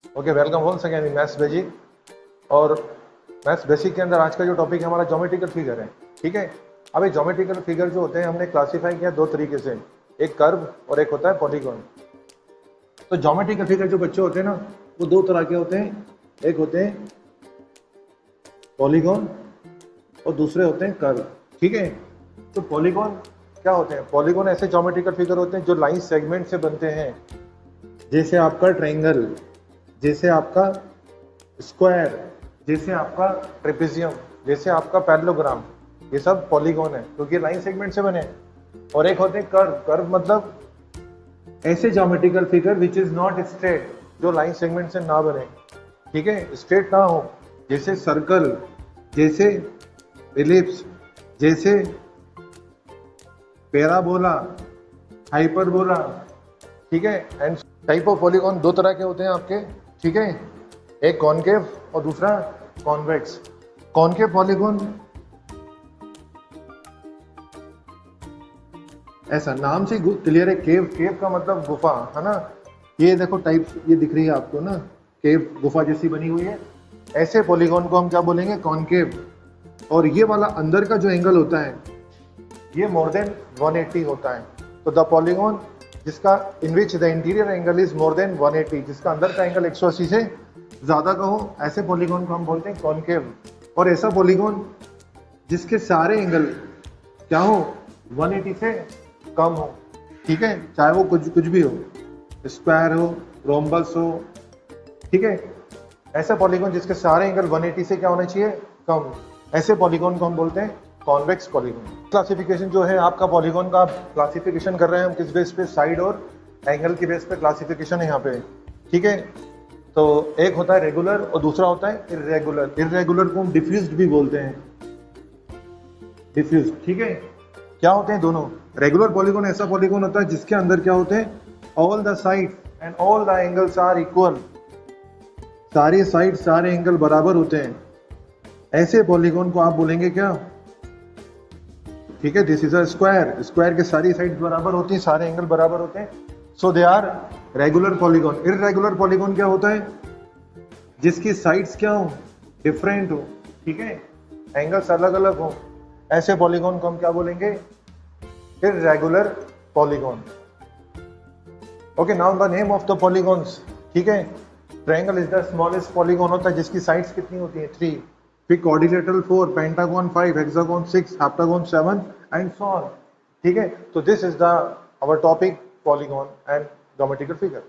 Okay, welcome once again in maths basic. और maths basic के अंदर आज का जो टॉपिक है हमारा ज्योमेट्रिकल फिगर है। ठीक है, अब ये ज्योमेट्रिकल फिगर जो होते हैं हमने क्लासीफाई किया दो तरीके से, एक कर्व और एक होता है पॉलीगॉन। तो ज्योमेट्रिकल फिगर जो बच्चे होते हैं ना, वो दो तरह के होते हैं, एक होते हैं पॉलीगॉन और दूसरे होते हैं कर्व। ठीक है, तो पॉलीगॉन क्या होते हैं? पॉलीगॉन ऐसे ज्योमेट्रिकल फिगर होते हैं जो लाइन सेगमेंट से बनते हैं, जैसे आपका ट्रायंगल, जैसे आपका स्क्वायर, जैसे आपका ट्रेपेजियम, जैसे आपका पैरेललोग्राम। ये सब पॉलीगॉन है क्योंकि लाइन सेगमेंट से बने। और एक होते हैं कर्व। कर्व मतलब ऐसे geometrical figure which is not straight, जो लाइन सेगमेंट से ना बने। ठीक है, स्ट्रेट ना हो, जैसे सर्कल, जैसे एलिप्स, जैसे पैराबोला, हाइपरबोला। ठीक है, एंड टाइप ऑफ पॉलीगॉन दो तरह के होते हैं आपके। ठीक है, एक कॉनकेव और दूसरा कॉन्वेक्स। कॉनकेव पॉलीगॉन ऐसा नाम से क्लियर है, केव। केव का मतलब गुफा है ना। ये देखो टाइप, ये दिख रही है आपको ना, केव गुफा जैसी बनी हुई है। ऐसे पॉलीगॉन को हम क्या बोलेंगे? कॉनकेव। और ये वाला अंदर का जो एंगल होता है ये मोर देन 180 होता है। तो द पॉलीगॉन जिसका in which the interior angle is more than 180, जिसका अंदर का एंगल 180 से ज्यादा का हो, ऐसे पॉलीगॉन को हम बोलते हैं कॉनकेव। और ऐसा पॉलीगॉन जिसके सारे एंगल क्या हो? 180 से कम हो। ठीक है, चाहे वो कुछ भी हो, स्क्वायर हो, रोम्बस हो। ठीक है, ऐसा पॉलीगॉन जिसके सारे एंगल 180 से क्या होना चाहिए? कम। ऐसे पॉलीगॉन को हम बोलते हैं कॉन्वेक्स पॉलीगॉन। क्लासिफिकेशन जो है आपका पॉलीगॉन का, क्लासिफिकेशन कर रहे हैं हम किस बेस पे? साइड और एंगल की बेस पे क्लासिफिकेशन है यहाँ पे। ठीक है, तो एक होता है रेगुलर और दूसरा होता है इर्रेगुलर। इर्रेगुलर को हम डिफ्यूज्ड भी बोलते हैं, डिफ्यूज। ठीक है, क्या होते हैं दोनों? रेगुलर पॉलीगॉन ऐसा पॉलीगॉन होता है जिसके अंदर क्या होते हैं? All the sides and all the angles are equal. सारे साइड, सारे एंगल बराबर होते हैं। ऐसे पॉलीगॉन को आप बोलेंगे क्या? ठीक है, this is a square. Square के सारी साइड बराबर होती हैं, सारे एंगल बराबर होते हैं, so they are regular polygon. Irregular polygon क्या होता है? जिसकी साइड्स क्या हो? डिफरेंट हो। ठीक है, एंगल्स अलग अलग हो, ऐसे पॉलीगॉन को हम क्या बोलेंगे? Irregular polygon. Okay, now the name of the polygons. ठीक है, triangle is the smallest polygon होता है जिसकी साइड्स कितनी होती है? 3। फिर quadrilateral 4, pentagon 5, hexagon 6, heptagon 7 and so on. ठीक है, तो this is the our topic polygon and geometrical figure.